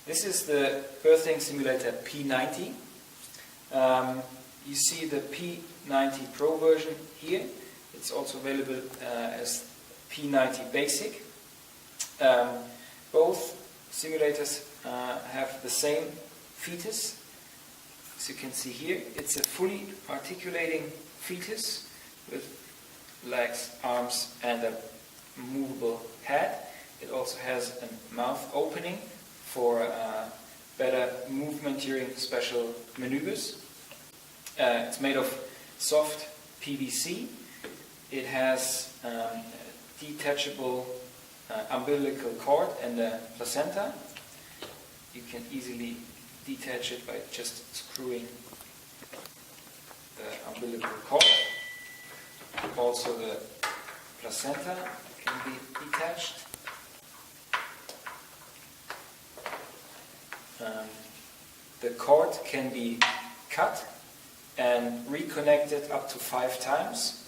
This is the birthing simulator P90. You see the P90 Pro version here. It's also available as P90 Basic. Both simulators have the same fetus. As you can see here, it's a fully articulating fetus with legs, arms, and a movable head. It also has a mouth opening for better movement during special maneuvers. It's made of soft PVC. It has a detachable umbilical cord and a placenta. You can easily detach it by just screwing the umbilical cord. Also the placenta can be detached. The cord can be cut and reconnected up to 5 times.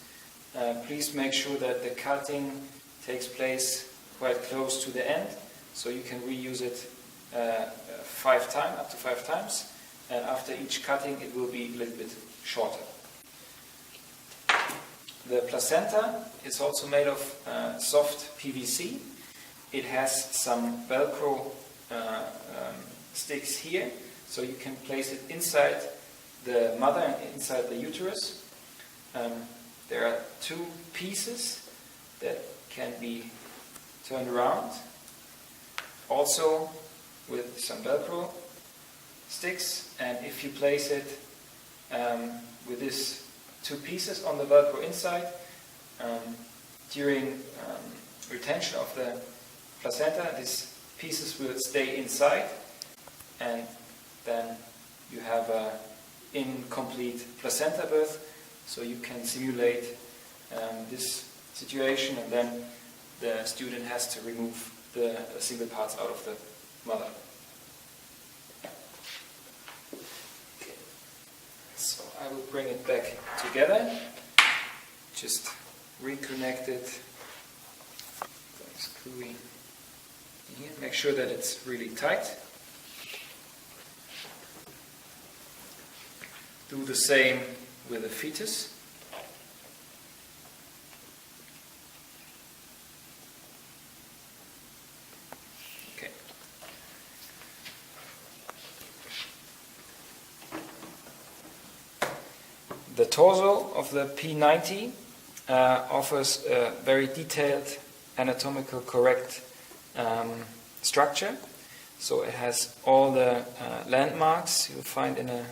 Please make sure that the cutting takes place quite close to the end, so you can reuse it up to 5 times, and after each cutting it will be a little bit shorter. The placenta is also made of soft PVC. It has some Velcro sticks here, so you can place it inside the mother and inside the uterus. There are 2 pieces that can be turned around, also with some Velcro sticks, and if you place it with these 2 pieces on the Velcro inside, during retention of the placenta, these pieces will stay inside, and then you have an incomplete placenta birth, so you can simulate this situation, and then the student has to remove the single parts out of the mother. Okay. So I will bring it back together, just reconnect it by screwing in here, make sure that it's really tight. Do the same with the fetus. Okay. The torso of the P90 offers a very detailed, anatomical correct structure. So it has all the landmarks you'll find in a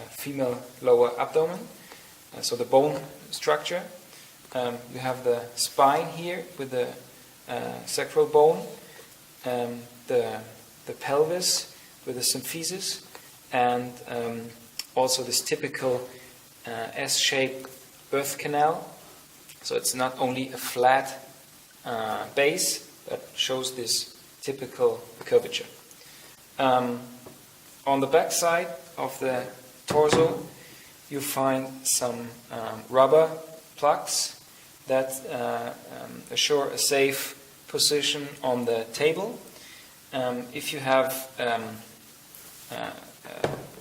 female lower abdomen. So the bone structure. You have the spine here with the sacral bone, the pelvis with the symphysis, and also this typical S-shaped birth canal. So it's not only a flat base that shows this typical curvature. On the back side of the torso, you find some rubber plugs that assure a safe position on the table. If you have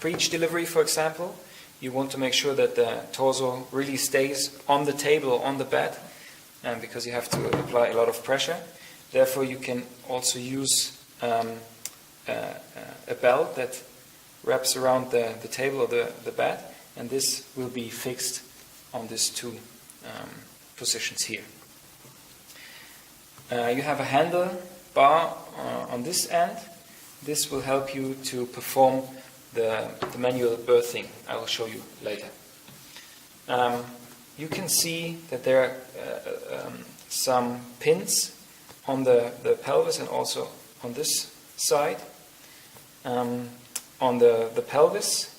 breech delivery, for example, you want to make sure that the torso really stays on the table, on the bed, because you have to apply a lot of pressure. Therefore, you can also use a belt that wraps around the table or the bed, and this will be fixed on these 2 positions here. You have a handle bar on this end. This will help you to perform the manual birthing. I will show you later. You can see that there are some pins on the pelvis and also on this side. On the pelvis,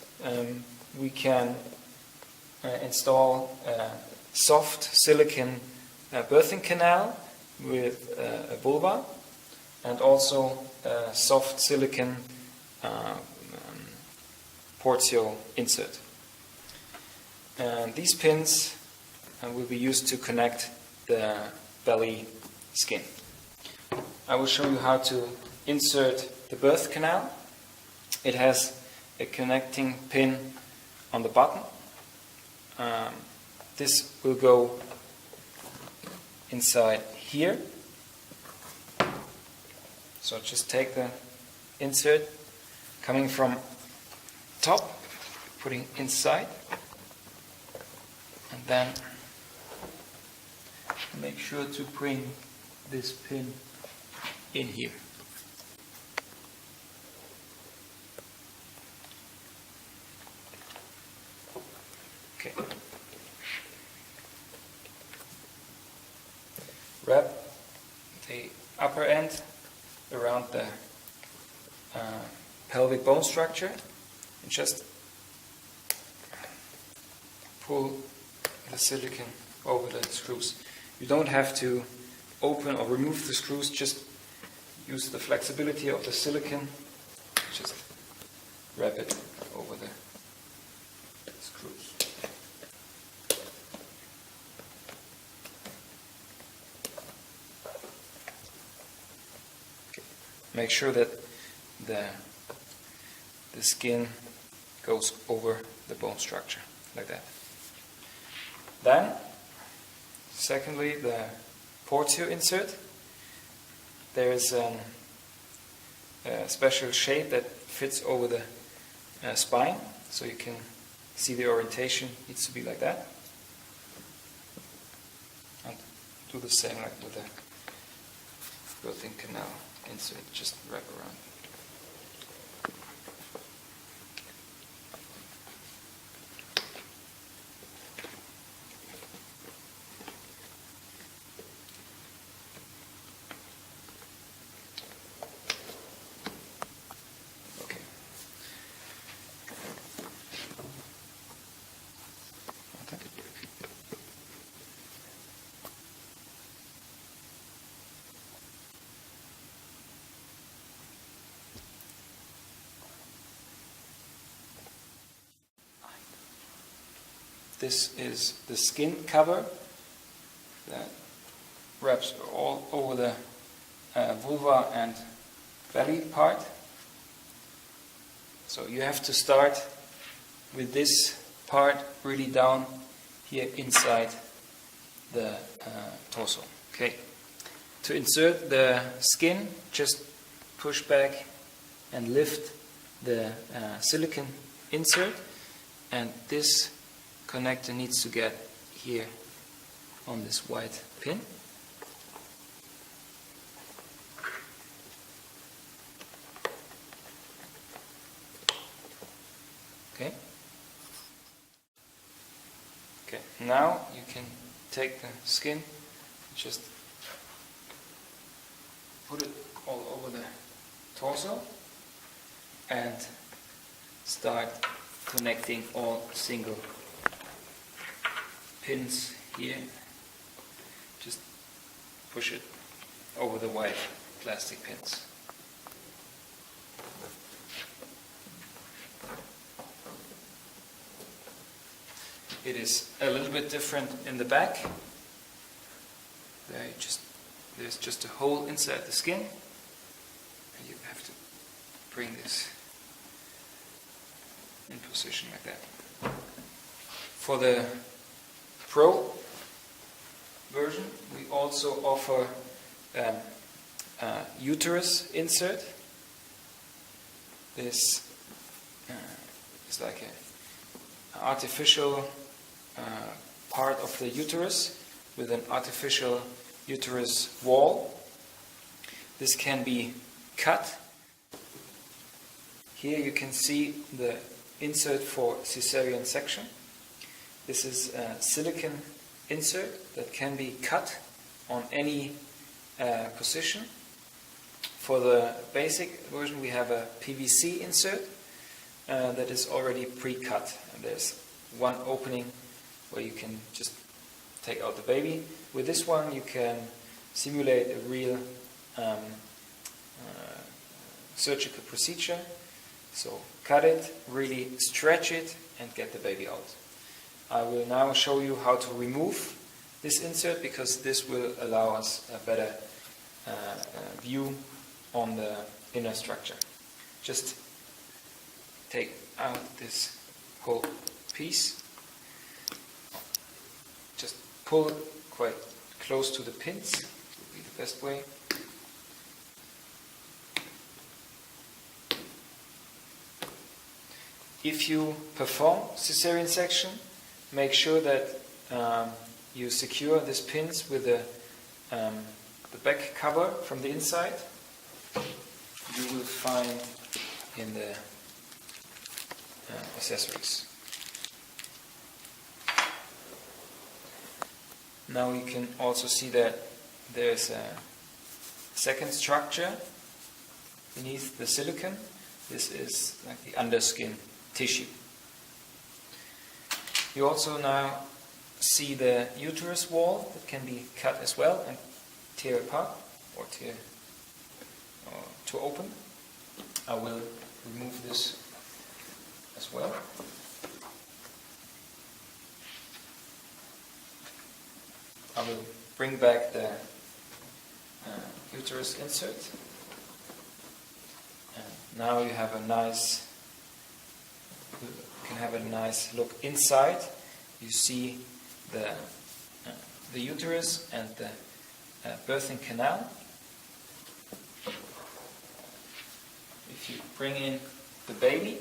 we can install a soft silicone birthing canal with a vulva, and also a soft silicone portio insert. And these pins will be used to connect the belly skin. I will show you how to insert the birth canal. It has a connecting pin on the bottom. This will go inside here. So just take the insert coming from top, putting inside, and then make sure to bring this pin in here. Okay. Wrap the upper end around the pelvic bone structure and just pull the silicone over the screws. You don't have to open or remove the screws, just use the flexibility of the silicone, just wrap it over the screws. Okay. Make sure that the skin goes over the bone structure, like that. Then, secondly, the portio insert. There is a special shape that fits over the spine, so you can see the orientation needs to be like that. And do the same like with the built-in canal insert, just wrap around. This is the skin cover that wraps all over the vulva and belly part. So you have to start with this part really down here inside the torso. Okay. To insert the skin, just push back and lift the silicone insert, and this connector needs to get here on this white pin. Okay. Okay, now you can take the skin, just put it all over the torso and start connecting all single pins here. Just push it over the white plastic pins. It is a little bit different in the back. There's just a hole inside the skin, and you have to bring this in position like that. For the Pro version, we also offer uterus insert. This is like an artificial part of the uterus with an artificial uterus wall. This can be cut. Here you can see the insert for cesarean section. This is a silicone insert that can be cut on any position. For the basic version, we have a PVC insert that is already pre-cut. And there's one opening where you can just take out the baby. With this one, you can simulate a real surgical procedure. So cut it, really stretch it, and get the baby out. I will now show you how to remove this insert, because this will allow us a better view on the inner structure. Just take out this whole piece. Just pull it quite close to the pins, would be the best way. If you perform cesarean section, make sure that you secure these pins with the back cover from the inside. You will find in the accessories. Now you can also see that there's a second structure beneath the silicone. This is like the underskin tissue. You also now see the uterus wall that can be cut as well and tear apart or to open. I will remove this as well. I will bring back the uterus insert. And now you have a nice look inside. You see the uterus and the birthing canal. If you bring in the baby,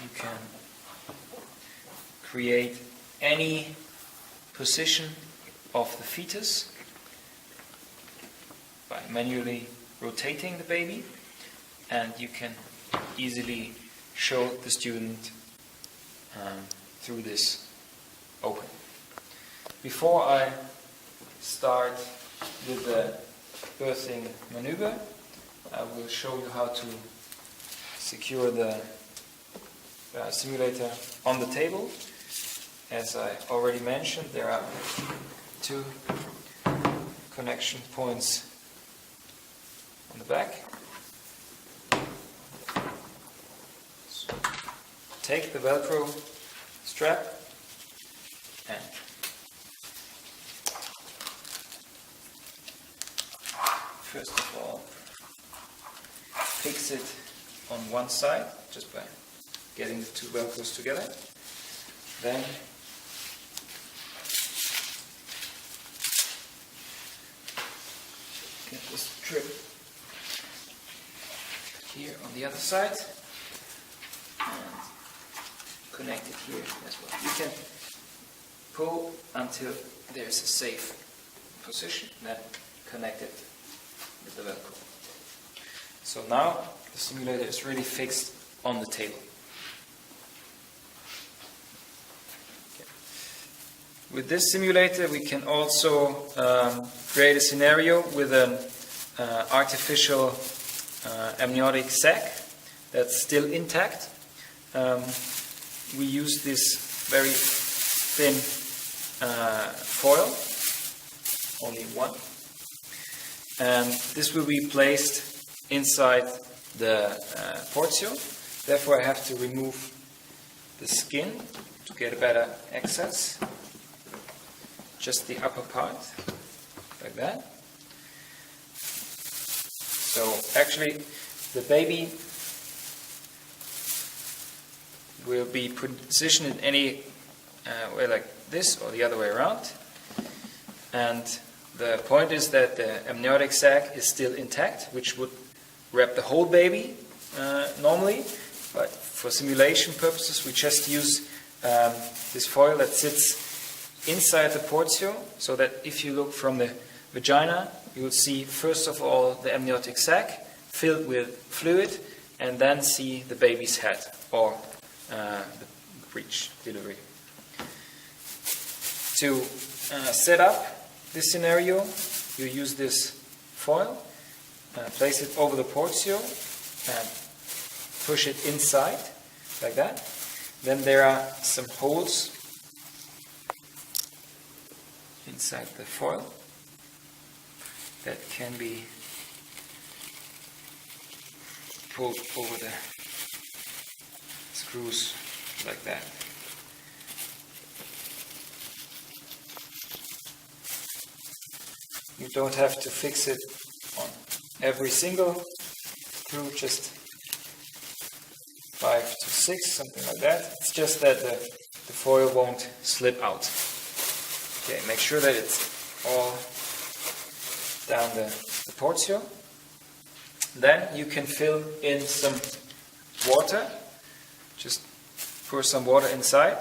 you can create any position of the fetus by manually rotating the baby, and you can easily show the student through this opening. Before I start with the birthing maneuver, I will show you how to secure the simulator on the table. As I already mentioned, there are 2 connection points on the back. So take the Velcro strap and first of all fix it on one side just by getting the 2 Velcros together. Then get this strip here on the other side and connect it here as well. You can pull until there's a safe position, then connect it with the Velcro. So now the simulator is really fixed on the table. With this simulator we can also create a scenario with an artificial amniotic sac that's still intact. We use this very thin foil, only one, and this will be placed inside the portio. Therefore I have to remove the skin to get a better access. Just the upper part, like that. So actually the baby will be positioned in any way like this or the other way around. And the point is that the amniotic sac is still intact, which would wrap the whole baby normally. But for simulation purposes we just use this foil that sits inside the portio, so that if you look from the vagina, you will see first of all the amniotic sac filled with fluid, and then see the baby's head or the breech delivery. To set up this scenario, you use this foil, place it over the portio, and push it inside like that. Then there are some holes inside the foil that can be pulled over the screws like that. You don't have to fix it on every single through just 5 to 6, something like that. It's just that the foil won't slip out. Okay, make sure that it's all down the portio. Then you can fill in some water. Just pour some water inside.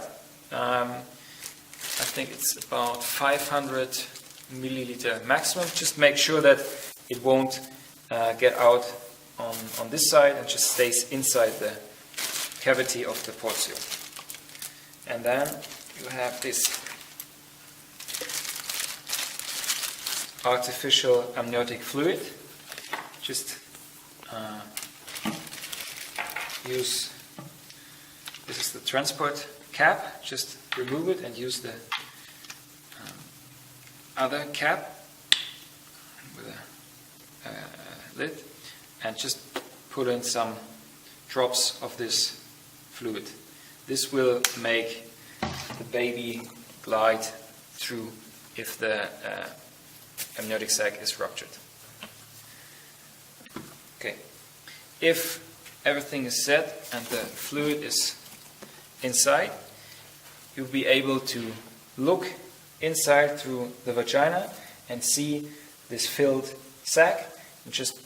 I think it's about 500 milliliter maximum. Just make sure that it won't get out on this side and just stays inside the cavity of the portio. And then you have this artificial amniotic fluid. Just use, this is the transport cap, just remove it and use the other cap with a lid and just put in some drops of this fluid. This will make the baby glide through if the amniotic sac is ruptured. Okay, if everything is set and the fluid is inside, you'll be able to look inside through the vagina and see this filled sac and just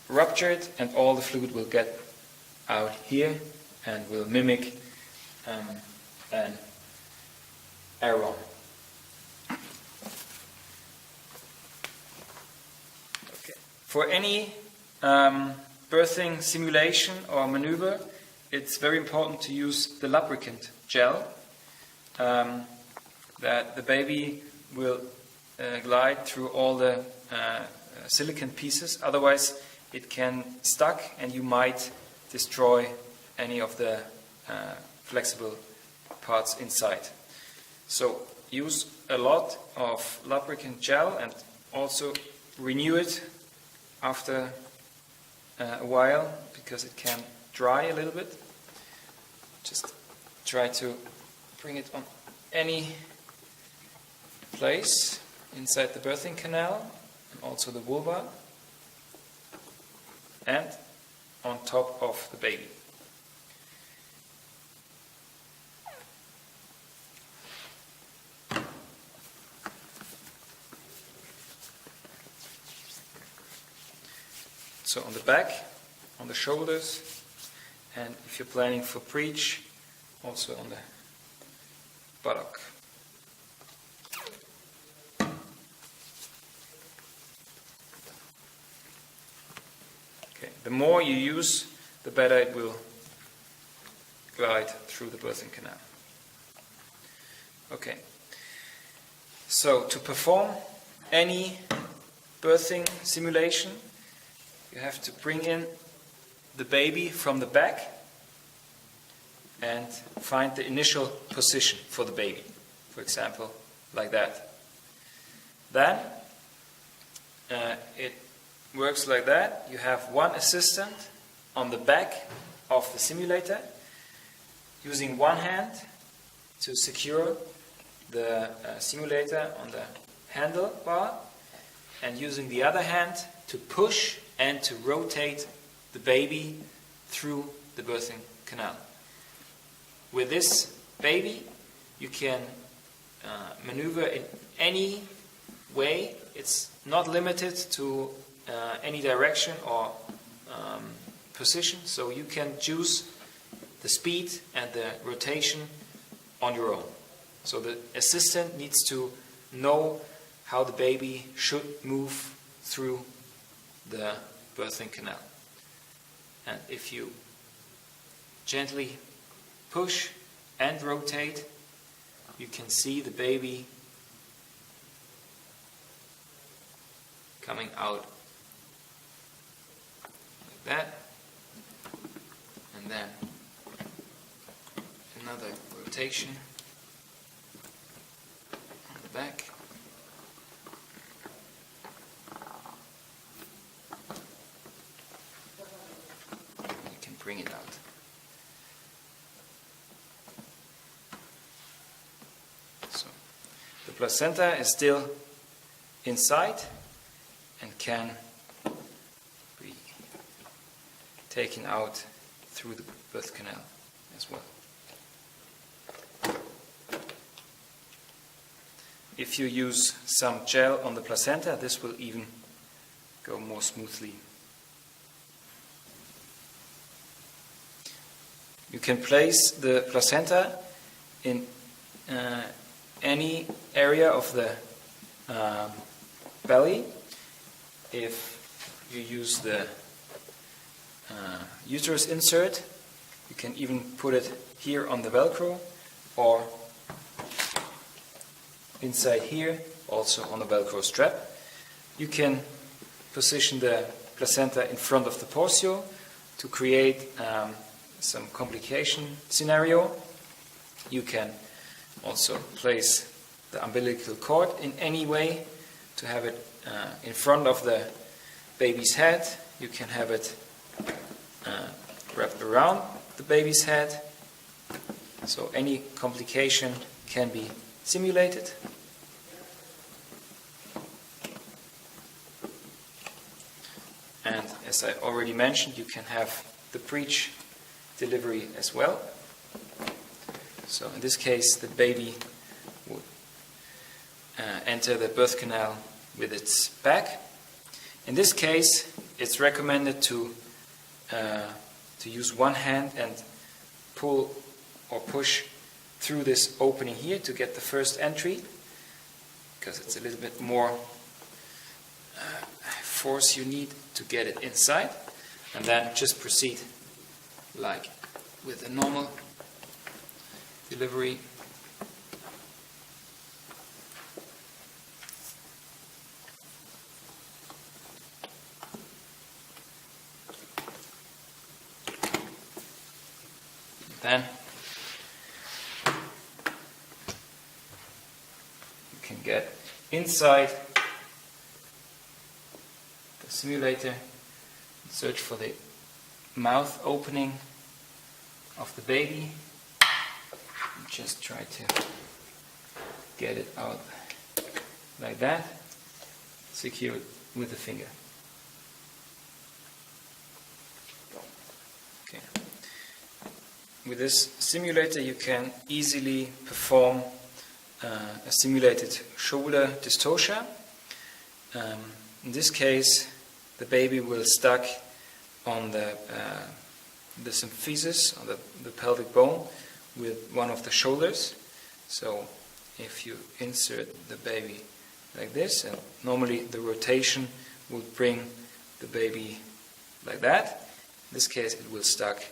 rupture it, and all the fluid will get out here and will mimic an aeron. Okay. For any birthing simulation or maneuver, it's very important to use the lubricant gel, that the baby will glide through all the silicone pieces. Otherwise it can stuck and you might destroy any of the flexible parts inside. So use a lot of lubricant gel and also renew it after a while, because it can dry a little bit. Just try to bring it on any place inside the birthing canal and also the vulva and on top of the baby. So on the back, on the shoulders, and if you're planning for breech, also on the buttock. Okay, the more you use, the better it will glide through the birthing canal. Okay, so to perform any birthing simulation, you have to bring in the baby from the back and find the initial position for the baby. For example, like that. Then it works like that. You have one assistant on the back of the simulator, using one hand to secure the simulator on the handlebar, and using the other hand to push and to rotate the baby through the birthing canal. With this baby, you can maneuver in any way. It's not limited to any direction or position, so you can choose the speed and the rotation on your own. So the assistant needs to know how the baby should move through the birthing canal. And if you gently push and rotate, you can see the baby coming out like that, and then another rotation on the back. Bring it out. So the placenta is still inside and can taken out through the birth canal as well. If you use some gel on the placenta, this will even go more smoothly. You can place the placenta in any area of the belly. If you use the uterus insert, you can even put it here on the Velcro or inside here, also on the Velcro strap. You can position the placenta in front of the portio to create some complication scenario. You can also place the umbilical cord in any way to have it in front of the baby's head. You can have it wrapped around the baby's head. So any complication can be simulated. And as I already mentioned, you can have the breech delivery as well. So in this case, the baby would enter the birth canal with its back. In this case, it's recommended to use one hand and pull or push through this opening here to get the first entry, because it's a little bit more force you need to get it inside, and then just proceed like with a normal delivery. Then you can get inside the simulator and search for the mouth opening of the baby. And just try to get it out like that. Secure it with the finger. Okay. With this simulator you can easily perform a simulated shoulder dystocia. In this case, the baby will stuck on the symphysis, on the pelvic bone, with one of the shoulders. So if you insert the baby like this, and normally the rotation would bring the baby like that. In this case it will stuck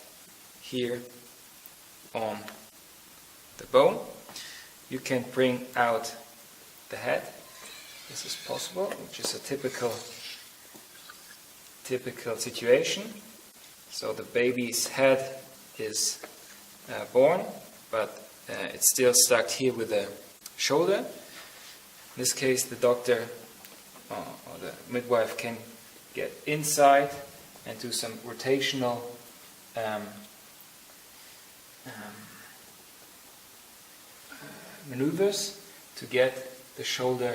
here on the bone. You can bring out the head. This is possible, which is a typical situation. So the baby's head is born, but it's still stuck here with the shoulder. In this case, the doctor or the midwife can get inside and do some rotational maneuvers to get the shoulder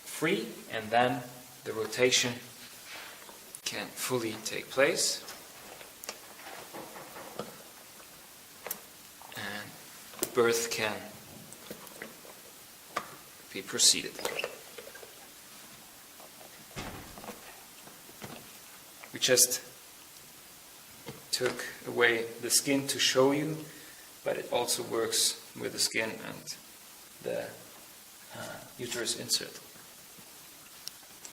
free, and then the rotation can fully take place. And birth can be proceeded. We just took away the skin to show you, but it also works with the skin and the uterus insert.